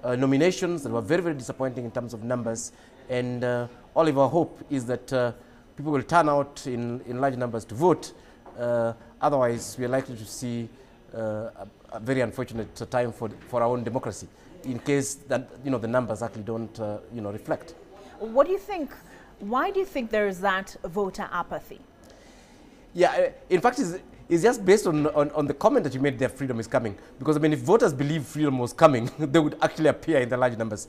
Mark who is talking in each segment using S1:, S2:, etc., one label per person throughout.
S1: nominations that were very, very disappointing in terms of numbers. And all of our hope is that people will turn out in large numbers to vote. Otherwise, we are likely to see a very unfortunate time for our own democracy, in case that the numbers actually don't reflect.
S2: What do you think? Why do you think there is that voter apathy?
S1: Yeah, in fact, it's just based on the comment that you made there, freedom is coming. Because, I mean, if voters believe freedom was coming, they would actually appear in the large numbers.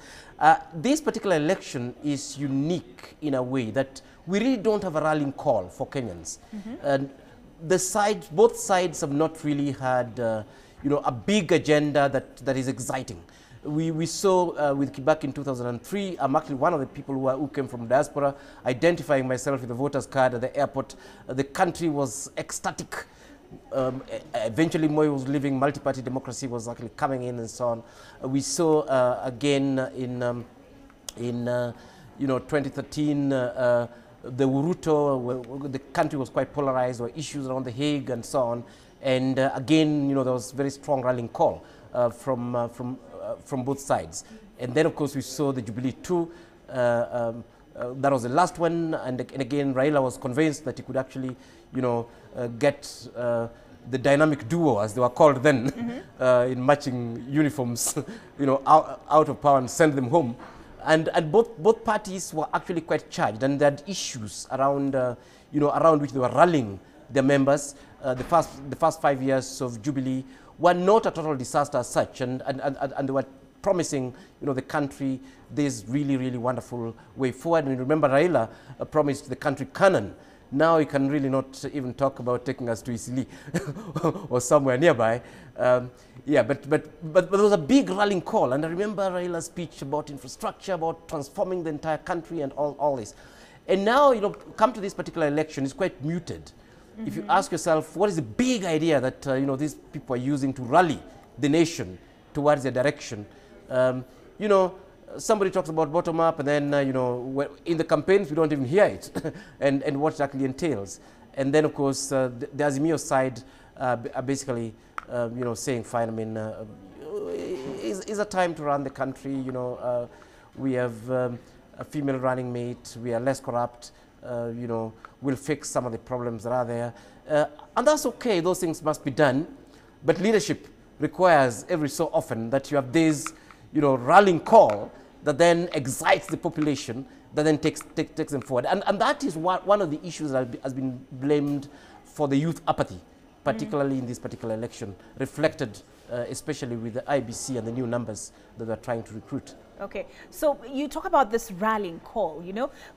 S1: This particular election is unique in a way that we really don't have a rallying call for Kenyans. And both sides have not really had, a big agenda that is exciting. We saw with Kibaki in 2003, I'm actually one of the people who came from diaspora, identifying myself with the voter's card at the airport. The country was ecstatic. Eventually, Moi was leaving, multi-party democracy was actually coming in and so on. We saw again in 2013, the Uruto, the country was quite polarized, there were issues around the Hague and so on. And again, there was very strong rallying call from both sides. And then, of course, we saw the Jubilee 2. That was the last one. And again, Raila was convinced that he could actually, get the dynamic duo, as they were called then, in matching uniforms, out of power and send them home. And both parties were actually quite charged, and they had issues around, around which they were rallying their members. The first 5 years of Jubilee were not a total disaster as such, and they were promising, the country this really, really wonderful way forward. And remember, Raila promised the country Canaan. Now he can really not even talk about taking us to Isili or somewhere nearby. Yeah, but there was a big rallying call, and I remember Raila's speech about infrastructure, about transforming the entire country and all this. And now, come to this particular election, it's quite muted. If you ask yourself, what is the big idea that these people are using to rally the nation towards their direction? Somebody talks about bottom up, and then in the campaigns we don't even hear it, and what it actually entails. And then, of course, the Azimio side are basically saying, fine, I mean, is a time to run the country. We have a female running mate. We are less corrupt. We'll fix some of the problems that are there. And that's okay, those things must be done. But leadership requires every so often that you have this, rallying call that then excites the population, that then takes them forward. And that is one of the issues that has been blamed for the youth apathy, particularly in this particular election, reflected especially with the IBC and the new numbers that they're trying to recruit.
S2: Okay, so you talk about this rallying call,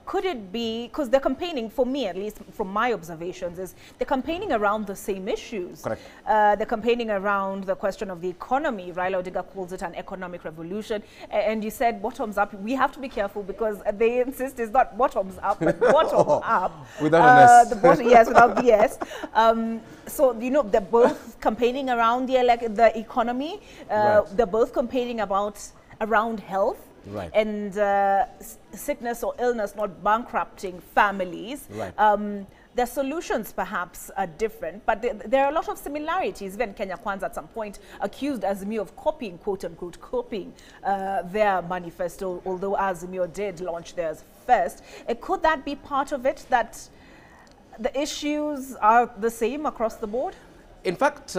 S2: could it be, because they're campaigning, for me at least, from my observations, is they're campaigning around the same issues.
S1: Correct.
S2: They're campaigning around the question of the economy. Raila Odinga calls it an economic revolution. And you said bottoms up. We have to be careful because they insist it's not bottoms up, but bottom up.
S1: Without an S.
S2: Yes, without the S. So, they're both campaigning around the economy.
S1: Right.
S2: They're both campaigning around health,
S1: right,
S2: and sickness or illness not bankrupting families.
S1: Right.
S2: Their solutions perhaps are different, but there are a lot of similarities. Even Kenya Kwanza at some point accused Azimio of copying, quote unquote, copying their manifesto, although Azimio did launch theirs first. Could that be part of it, that the issues are the same across the board?
S1: In fact,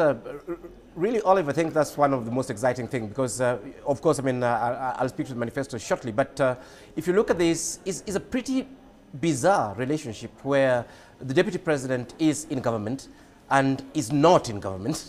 S1: really, Olive, I think that's one of the most exciting things because, of course, I mean, I'll speak to the manifesto shortly, but if you look at this, it's a pretty bizarre relationship where the deputy president is in government and is not in government.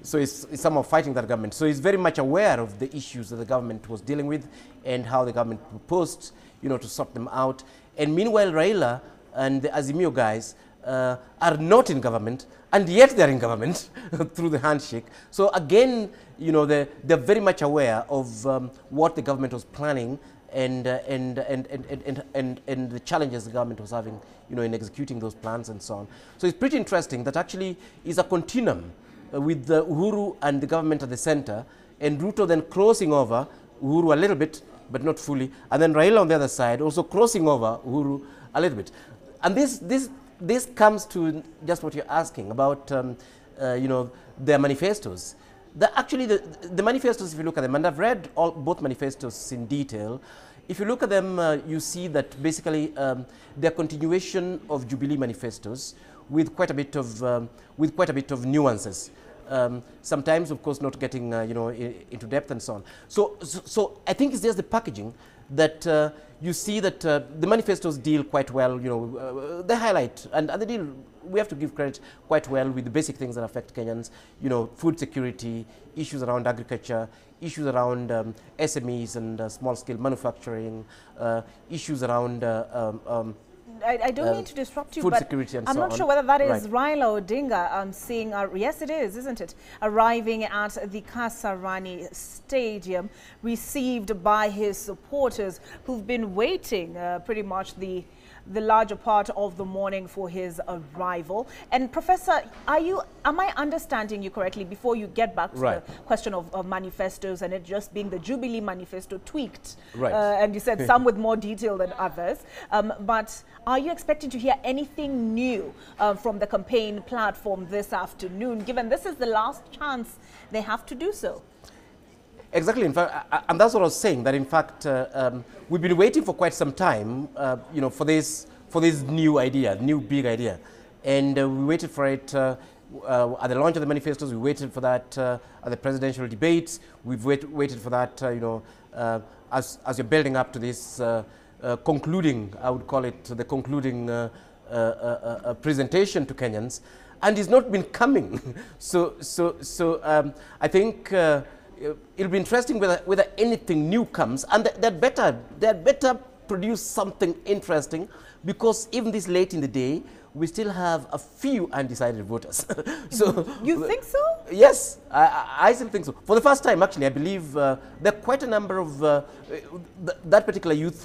S1: So it's somehow fighting that government. So he's very much aware of the issues that the government was dealing with and how the government proposed, to sort them out. And meanwhile, Raila and the Azimio guys are not in government, and yet they're in government through the handshake. So again, they're very much aware of what the government was planning and the challenges the government was having, in executing those plans and so on. So it's pretty interesting that actually is a continuum with the Uhuru and the government at the center, and Ruto then crossing over Uhuru a little bit, but not fully, and then Raila on the other side also crossing over Uhuru a little bit. And this comes to just what you're asking about, their manifestos. actually, the manifestos, if you look at them, and I've read both manifestos in detail, if you look at them, you see that basically they're continuation of Jubilee manifestos with quite a bit of nuances. Sometimes, of course, not getting into depth and so on. So I think it's just the packaging that you see that the manifestos deal quite well. They highlight and they deal. We have to give credit quite well with the basic things that affect Kenyans. Food security, issues around agriculture, issues around SMEs and small-scale manufacturing, issues around
S2: I don't mean to disrupt you,
S1: food
S2: but
S1: security and
S2: I'm
S1: so
S2: not
S1: on.
S2: sure whether that is
S1: Right.
S2: Raila Odinga seeing, yes it is, isn't it, arriving at the Kasarani Stadium, received by his supporters who've been waiting pretty much the larger part of the morning for his arrival. And Professor, am I understanding you correctly, before you get back to
S1: Right.
S2: the question of manifestos and it just being the Jubilee manifesto tweaked,
S1: Right.
S2: and you said some with more detail than others, but are you expecting to hear anything new from the campaign platform this afternoon, given this is the last chance they have to do so?
S1: Exactly. In fact, and that's what I was saying, that in fact we've been waiting for quite some time, for this new idea, new big idea, and we waited for it at the launch of the manifestos. We waited for that at the presidential debates. We've waited for that, as you're building up to this concluding, I would call it the concluding presentation to Kenyans, and it's not been coming. So I think. It'll be interesting whether anything new comes, and they'd better produce something interesting, because even this late in the day, we still have a few undecided voters. So
S2: you think so?
S1: Yes, I still think so. For the first time, actually, I believe there are quite a number of that particular youth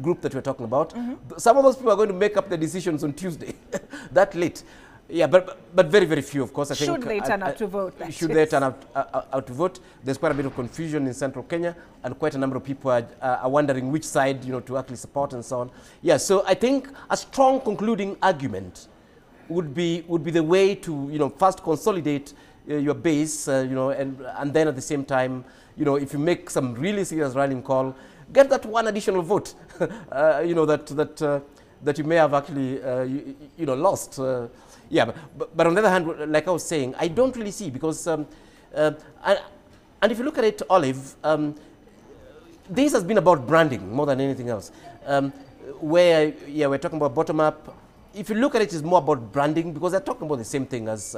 S1: group that we're talking about. Some of those people are going to make up their decisions on Tuesday, that late. Yeah, but very, very few, of course. I think.
S2: Should they turn out to vote?
S1: Should they turn out to vote? There's quite a bit of confusion in central Kenya, and quite a number of people are wondering which side, to actually support and so on. Yeah, so I think a strong concluding argument would be the way to, first consolidate your base, and then at the same time, if you make some really serious rallying call, get that one additional vote, that you may have actually, lost. Yeah, but on the other hand, like I was saying, I don't really see, because, and if you look at it, Olive, this has been about branding more than anything else. Where, yeah, we're talking about bottom up. If you look at it, it's more about branding, because they're talking about the same thing as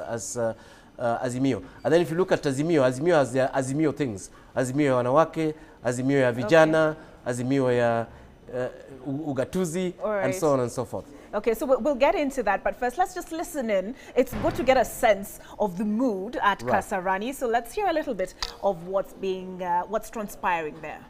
S1: Azimio. And then if you look at Azimio has their Azimio things. Azimio ya wanawake, Azimio ya vijana, Azimio ya ugatuzi, and so on and so forth.
S2: Okay, so we'll get into that, but first let's just listen in. It's good to get a sense of the mood at Kasarani, so let's hear a little bit of what's transpiring there.